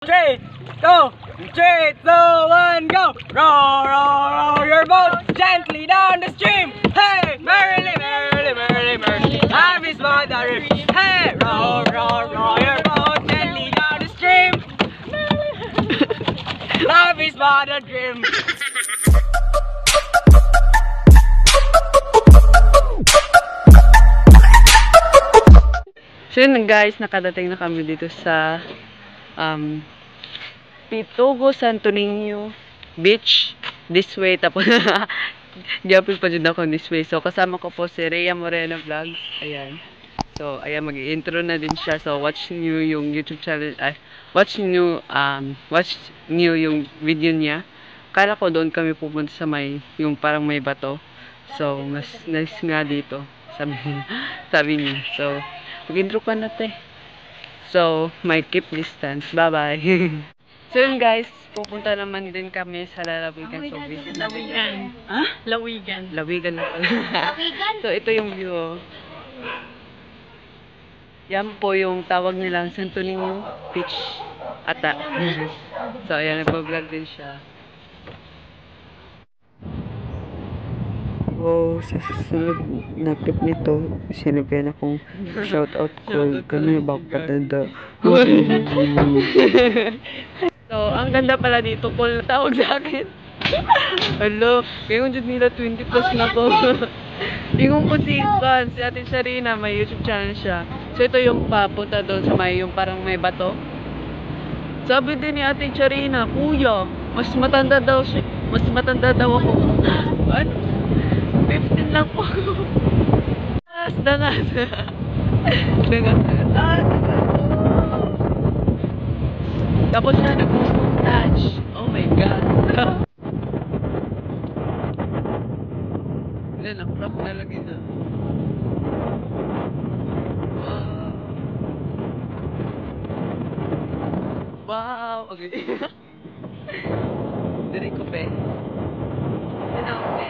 3, 2, 1, go! Row, row, row your boat gently down the stream. Hey, merrily, merrily, merrily, merrily, life is but a dream. Hey, row, row, row your boat gently down the stream. Life is but a dream. So yun guys, nakadating na kami dito sa Pitugo Santo Niño Beach. This way, tapos Japil pa dyan ako this way. So kasama ko po si Rhea Moreno Vlogs. Ayan. So ayan, mag-i-intro na din siya. So watch nyo yung YouTube channel. Watch nyo yung video niya. Kala ko doon kami pupunta sa may, yung parang may bato. So mas nice nga dito. Sabi niya. So mag-intro ka natin. So, may keep distance. Bye-bye. So yun guys, pupunta naman din kami sa lalawigan. So, visit na din. Ha? Lawigan. Lawigan na pala. So, ito yung view. Yan po yung tawag nilang Santo Niño Beach ata. So, ayan, nagbablog din siya. Wow, sa susunod na clip nito, sinabihan akong shoutout ko. Gano'n yung bakpatanda. So, ang ganda pala dito, Paul, tawag sa akin. Hello, ngayon dyan nila 20 plus na ko. Tingong ko si Ate Sharina, may YouTube channel siya. So, ito yung papunta doon sa may, yung parang may bato. Sabi din ni Ate Sharina, Kuya, mas matanda daw siya. Mas matanda daw ako. Ano? 15 lang po ako. Dangas. Tapos na nag-touch. Oh my God. Yan, nakrap na lagi na. Wow. Okay. Dari ko pe. Ano pe?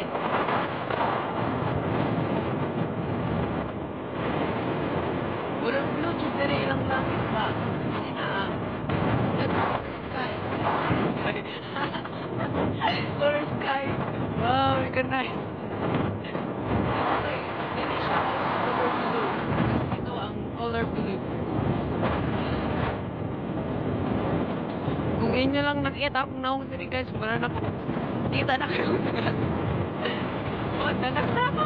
Walang Bluetooth, dari lang langit ba? Color sky. Wow, you can nice. Hindi siya color blue. Ito ang color blue. Kung inyo lang nakita akong naong dito guys, wala na akong kita na kayo. Oh, nanak na ako.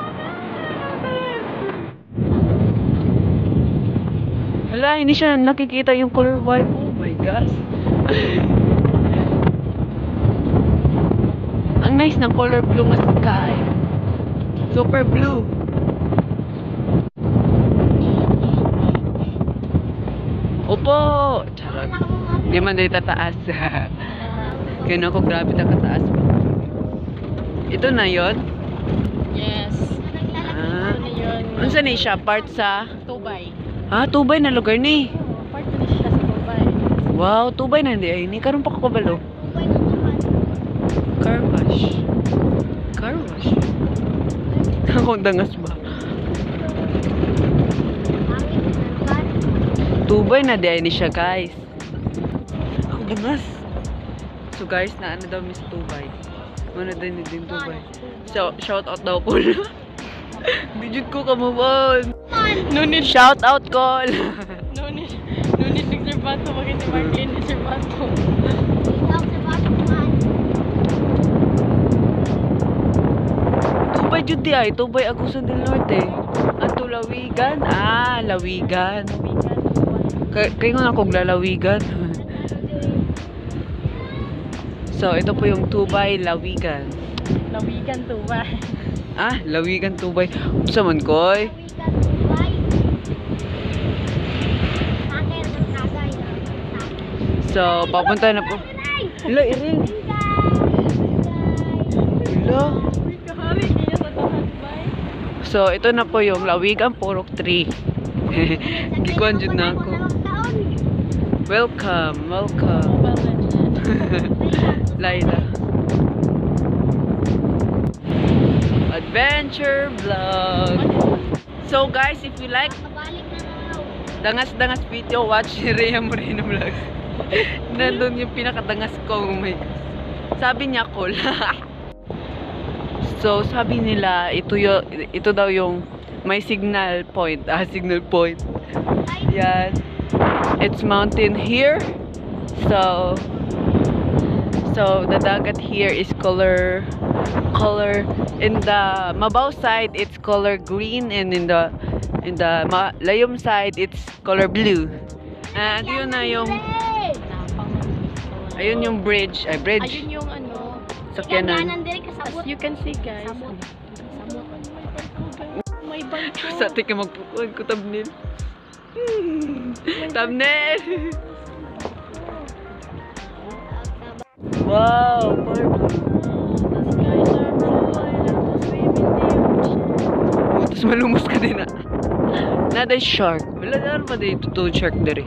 Wala, hindi siya nakikita yung color white. Oh my gosh. Ang nice ng color blue ng sky. Super blue. Opo! Charot. Di man dahil tataas. Kaya na ako, grabe na kataas. Ito na yon. Yes. Ano yun? Ano saan siya? Part sa? Tubay. Ah, Tubay na lugar ni. Part na siya sa Tubay. Wow, Tubay na hindi ay ni. Karoon pa kakabalo. Car wash. Car wash. Akong dangas ba? Tubay na di ay ni siya guys. Ako dangas. So guys, na ano daw Miss Tubay. Ano din din Tubay. So, shout out daw po. Bijud ko kamawon. No need shout out call. No need Sirbato. Bakit ni Martin Sirbato? Tubay jud di ay. Tubay Agusan del Norte. Ato Lawigan. Ah, Lawigan. Kaya nga akong lalawigan. So, ito po yung Tubay, Lawigan. Lawigan, Tubay. Ah, Lawigan, Tubay. Sa man koy. So, papunta na po. Hello, Irene. Hello. So, ito na po yung Lawigan, Purok 3. Gikuan dyan na ako. Welcome, welcome. Laila. Adventure vlog. So guys, if you like dangas-dangas video, watch Rhea Moreno Vlogs. Nandun yung pinakadangas ko. Oh my God. Sabi niya, cool. So, sabi nila, ito daw yung may signal point. Signal point. Yan. It's mountain here. So, the dagat here is color in the Mabaw side it's color green, and in the Layom side it's color blue. And yun na yung ayun yung bridge. Ayun yung ano. Sakyanan. As you can see, guys. May bangko. Sa atin ka magpukuhan ko thumbnail. Thumbnail! Wow! The skies are blue. I love to swim in the ocean. Tapos malumos ka din ah. Naday shark. Wala na pa dito to shark dari.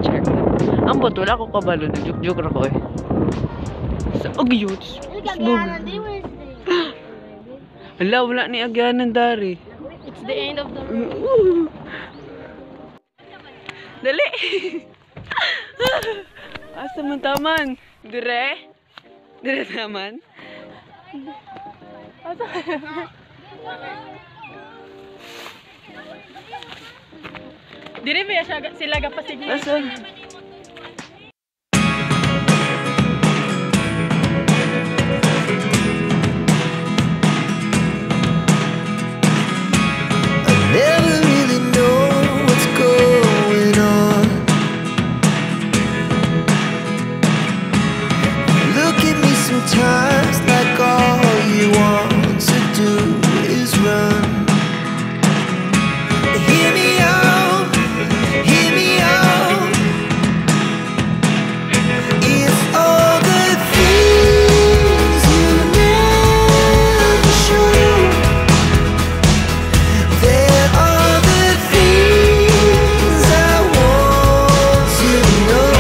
Shark na. Ang bot, wala ko kabalo. Nag-joke ra ko eh. Sa agyot. Wala ni agyanan dari. It's the end of the road. Dali! Asa man taman? Dire? Dire taman? Dire ba sila gapasignan? Asa? Never really know what's going on. Look at me sometimes like all you want to do is run. Hear me out, hear me out. It's all the things you never show. There are the things I want to know.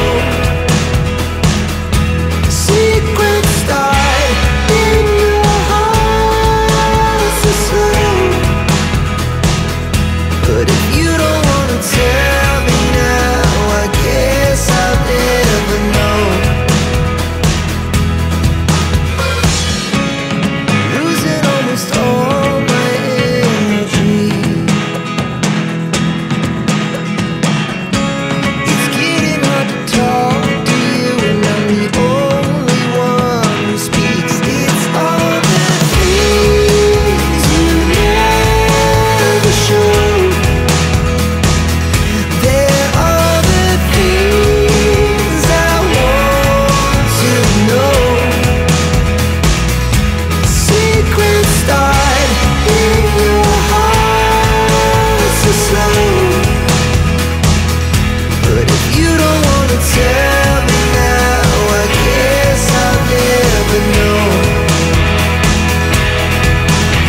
Secrets start in your heart so slow. But if you don't wanna tell me now, I guess I'll never know. Losing almost all my energy. It's getting hard to talk to you, and I'm the only one who speaks. It's all the things you never show. There are the things I want to know. Secrets start in your heart so slow. But if you don't wanna tell me now, I guess I'll never know.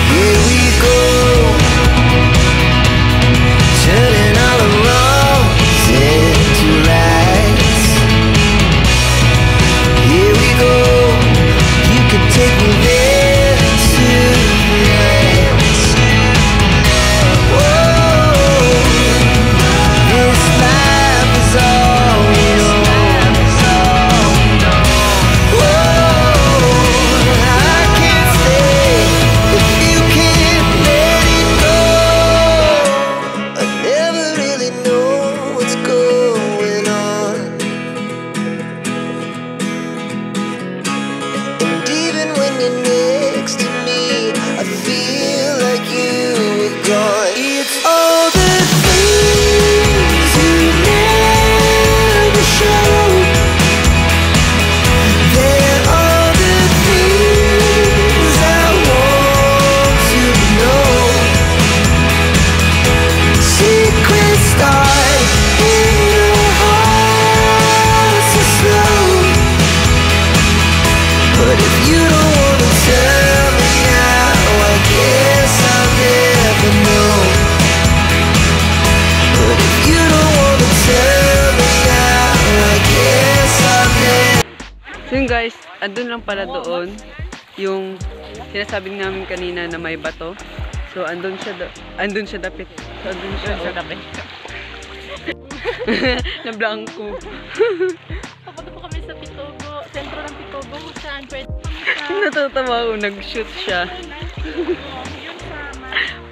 Here we go, turning all the wrongs into rights. Here we go, you could take me there tonight. Whoa, this life is all we know. Whoa, I can't stay if you can't let it go. I never really know what's going on. And even when you're next to me, I feel like you were gone. It's all the things you never show. There are the things I want to know. Secrets start in your heart so slow. But if you don't wanna tell me now, I guess I'll never know. But if you don't wanna tell me now, I guess I'll never. So yun guys, andun lang pala doon yung sinasabi namin kanina na may bato. So andun siya dapit. So andun siya dapit. Na blanco. Papunta po kami sa Pitogo, sentro ng Pitogo, kung saan pwede kami sa... Natatawa ako, nag-shoot siya. Yun sa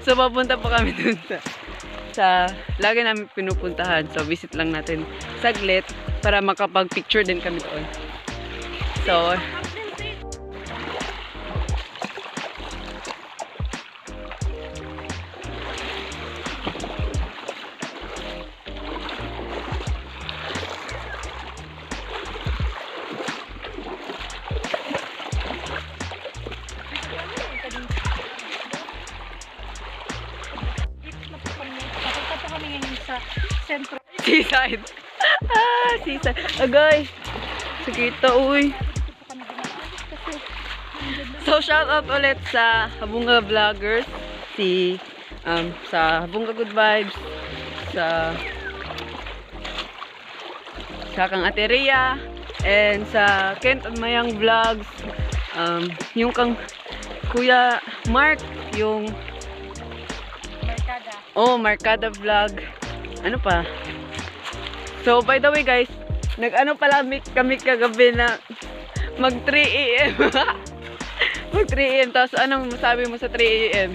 So, papunta pa kami dun sa lagi namin pinupuntahan. So, visit lang natin saglit para makapag-picture din kami doon. So, Papunta po kami ngayon sa sentro. seaside. Seaside. Agay. Sakita, uy. So, shout out ulit sa Habunga Vloggers. Sa Habunga Good Vibes. Sa Kang Ate Rhea. And sa Kent and Mayang Vlogs. Yung kang Kuya Mark. Yung Mercada. Markada Vlog. Ano pa? So, by the way guys, nag-ano pala kami kagabi na mag 3 AM. Mag 3 AM. Tapos anong masabi mo sa 3 AM?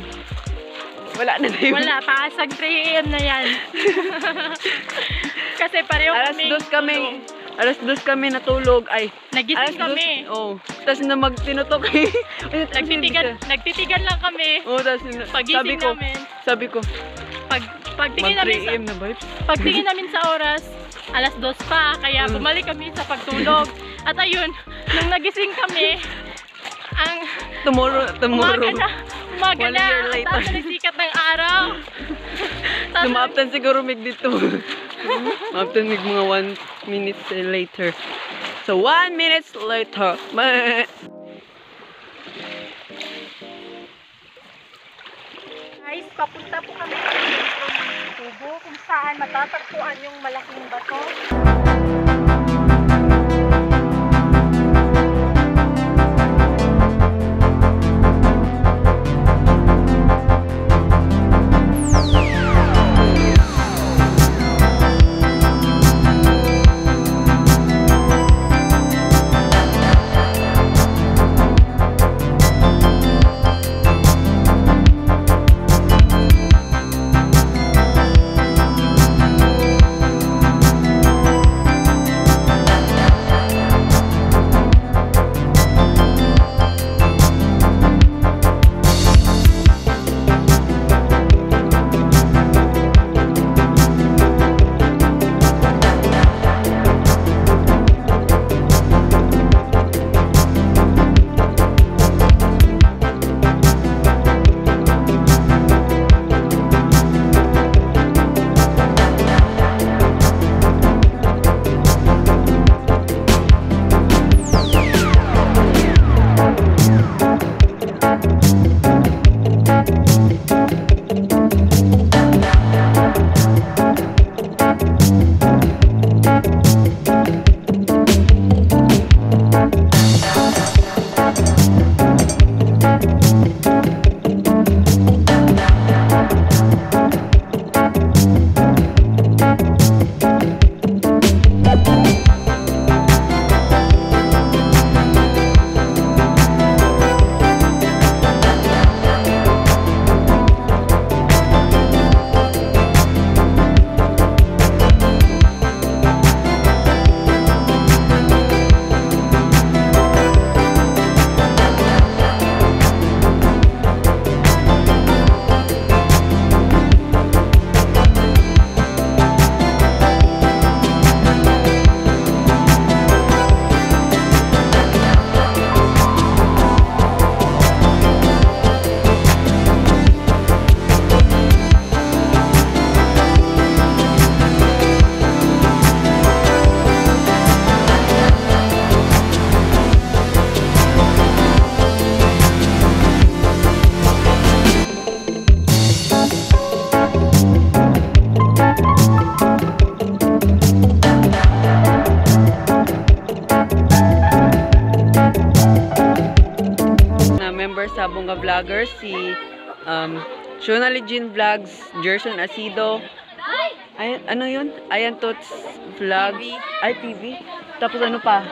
Wala na tayo. Wala, paasag 3 AM na yan. Kasi pareho Alas 2 kami natulog. Ay, nagising kami. Tapos na tinutok. Nagtitigan lang kami. Tapos Pagising namin. Sabi ko, Pagtingin mag 3 namin AM na vibes. pagtingin namin sa oras, alas 2 pa, kaya bumalik kami sa pagtulog. At ayun, nung nagising kami, ang Tomorrow. umaga 1 na, year ang later. taas na sikat ng araw. Lumaptan siguro mig dito. Lumaptan mig mga 1 minute later. So, 1 minute later. Guys, papunta po kami sa sentro ng Tubo, kung saan matatagpuan yung malaking bato. sa Habunga Vloggers, si Shona Legin Vlogs, Gerson Asido, Ayan, ano yun? Ayan Tots Vlogs. TV. Ay, TV. Tapos ano pa?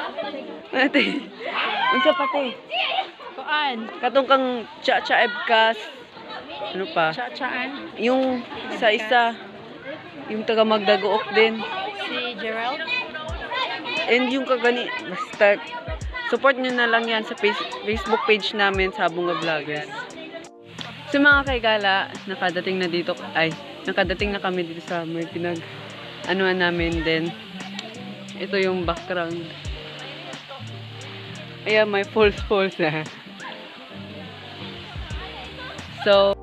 Ate. Unsa pa te? Kuan. Katong kang Cha-Cha Ebcast. Ano pa? Cha-chaan. Yung isa-isa. Yung taga Magdagook din. Si Gerald. And yung kagani, basta support nyo na lang yan sa Facebook page namin, Sabunga Vloggers. Sa mga kaigala, nakadating na kami dito sa Summer. Anuan namin din. Ito yung background. Ayan, may false na. So,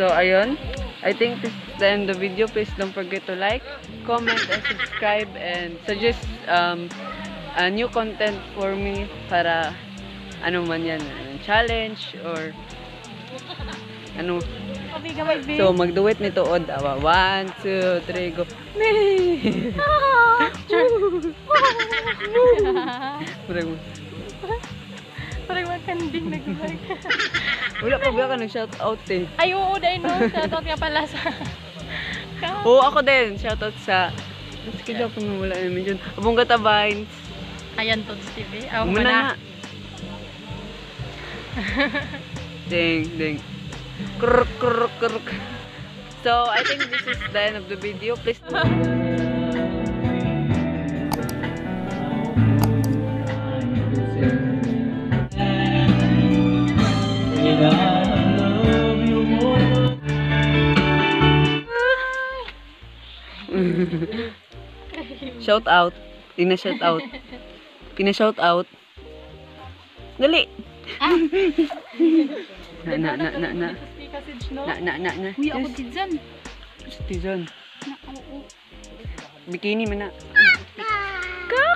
ayun. I think this is the end of the video. Please don't forget to like, comment, and subscribe, and suggest a new content for me para ano man yan, challenge or ano. So, magduet nito od. 1, 2, 3, go. Parang magkanding nag-vlog. Wala pa ba ka nag-shout out eh? Ay, oo, dahil no. Shoutout nga pala sa... Oo, ako din. Shout out sa... Sige daw kung wala namin dyan. Abong Gatabines. Ayan, Tots TV. Aw, Muna na. Ding. Krrk. So, I think this is the end of the video. Please... Shout out. Pina-shout out. Dali. Na. Uy, ako tidyan. Citizen. Bikini man na.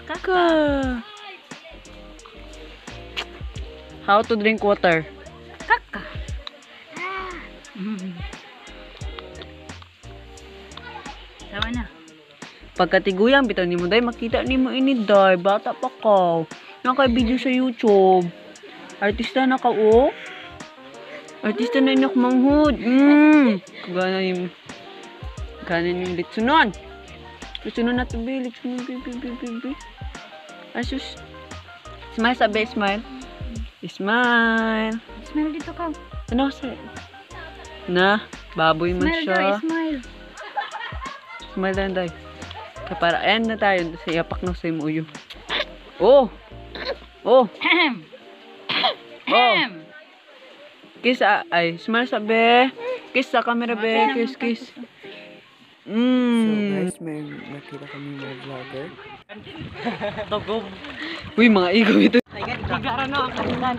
Kaka. How to drink water. Kaka. Tawa na. Pagkatiguyang bitaw nimo day makita nimo ini day bata pa ka. Naka-video sa YouTube. Artista na ka o. Artista na inyok manghud. Ganan yung litsunon. Litsunon na to be. Litsunon be. Asus. Smile sabi, smile. Smile. Smile dito ka. Ano sa? Na, baboy man Smile siya. daw, smile. Smile lang day. Kaya para, ayan na tayo. Sa iyapak na sa imuyo. Oh! Ahem. Kiss, ay, smile sabi. Kiss sa camera, be. Kiss. So guys, may nakita kami mga vlogger. Uy, mga ego ito. Igara na ang kanilan.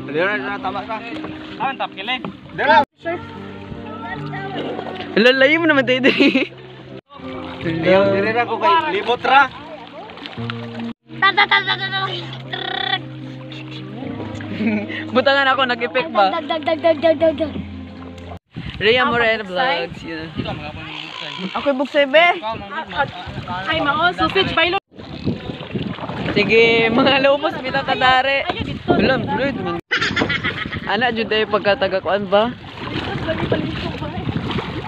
Dali na tama ka. Tap kilig. Lalayo mo naman tayo dali. Dili ra ko kay libot ra. Butangan ako, nag-effect ba? Rhea Moreno Vlogs. Yun. Ako'y buksay, be. Ay, mao, sausage bailo. Sige, mga lupos, mitatadari. Ayun, dito. Alam, tulad. Anak, jud tayo pagkatagakuan ba?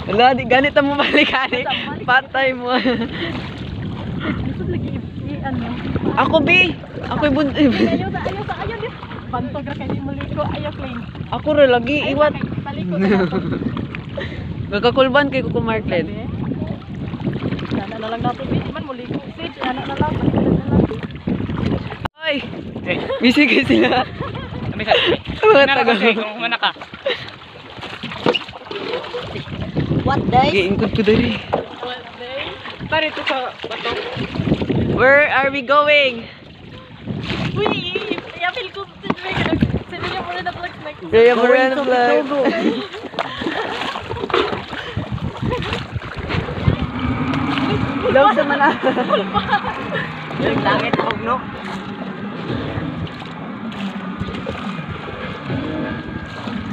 Wala, di ganit ang mamalikani. Patay mo. Ako, be. Ako'y buntis. Ayaw din. Bantog ra kay di maliko, ayaw clean. Ako rin lagi, iwat. Paliko na. Nagkakulban kay Kuko Marklen. Ana na lang nato di man maliko. Sage, ana na lang. Ay! Bisig sila. Mga taga. Mana ka? What day? Giingkod ko dali. What day? Parito sa bato. Where are we going? Uy, feel ko sila yung muna na vlogs next. Rhea Moreno Vlogs. Daw sa mana. Yung langit og no.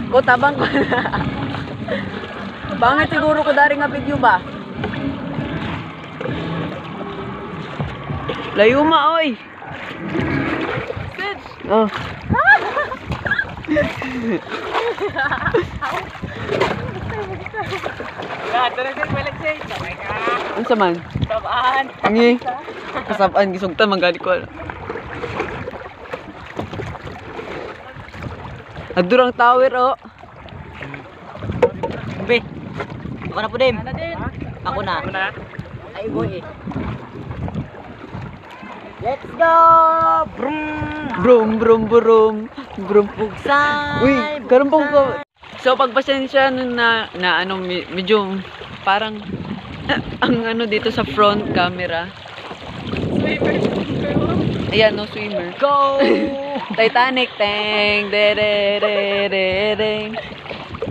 Ko tabang ko na. Bangit siguro ko dari nga video ba? Layo ma oy. Oh. Ano sa man? Sabaan. Angi. Kasabaan, gisugtan, manggali ko. Adurang tower, oh. Be. Ako na po, Dim. Ano din? Ako na. Ay, boy. Let's go! Brum, brum, brum. Brum. Bugsay! Uy, karon po ko. So, pagpasensya nun na ano, medyo parang ang ano dito sa front camera. Swimmer. Ayan, no swimmer. Go! Titanic, teng, de.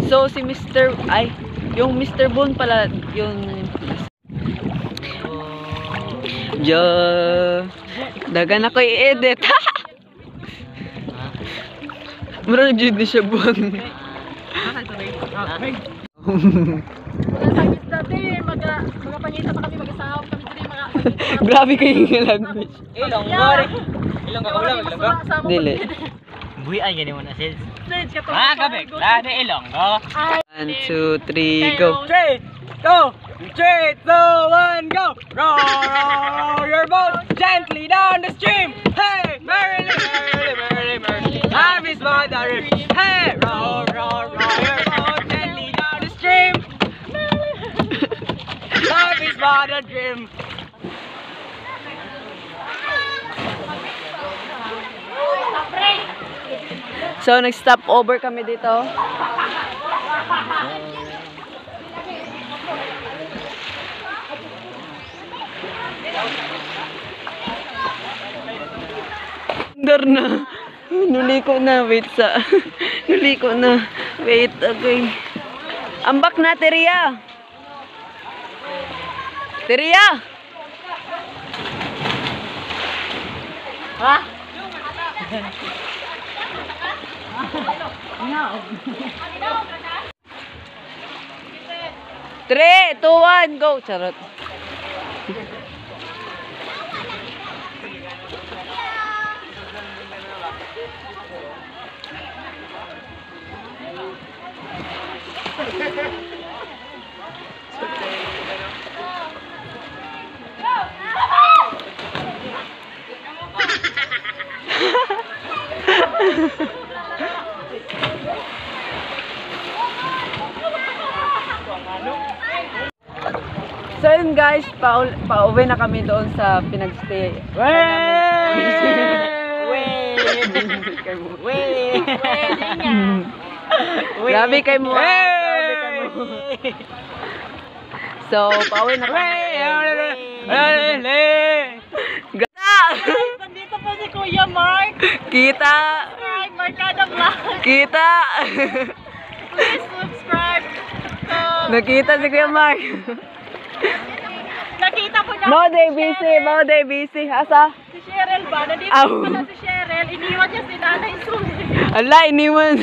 So, si Mr. Ay, yung Mr. Boone pala, yung dagan ako i-edit. Murang jud ni siya buwan. Wala sa gis dati, magapangita pa kami, mag-asahap kami dito mga... Grabe kayo yung language. Ilonggo rin. Ilonggo ka ulam, ilonggo. Dili. Buhi ay gani mo na, sis. Gabi. Lade ilonggo. 1, 2, 3, go. 3, 2, 1, go! Row, row, row your boat gently down the stream. Hey, merrily, merrily, merrily, merrily. Life is but a river. Hey, row, row, row your boat gently down the stream. Life is but a dream. So, nag-stop over kami dito. Dar na. Nuliko na. Wait sa... Nuliko na. Wait, okay. Ambak na, Teria. Teria! Ha? 3, 2, 1, go! Charot. So yun guys, pauwi na kami doon sa pinagstay. Grabe kay mo. Grabe kay mo. So, pauwi na kami. Gata! Nandito po si Kuya Mark. Kita! Subscribe, Markada Vlog. Kita! Please subscribe. Nakita si Kuya Mark. Nakita ko na Mau day busy. Asa? si Cheryl ba? Nandito Aw. pala si Cheryl. Iniwan niya si Nanay Sue. Ala, iniwan.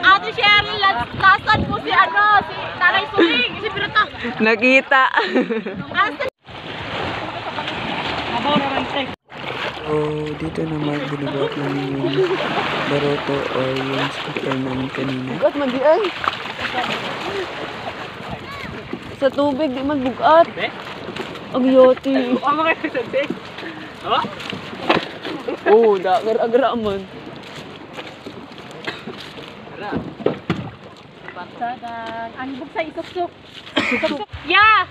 Ate Cheryl, lasan po si si Nanay Suling. Si Pirata. Nakita. Asan? So, dito naman binubuhat namin yung baroto o yung scooter namin kanina. Bugat man diyan. Sa tubig, di man bugat. Ang yoti. Ano kayo sabi? Oh? Oo, agra man. Sadang. Ang buksa isok-sok. Ya!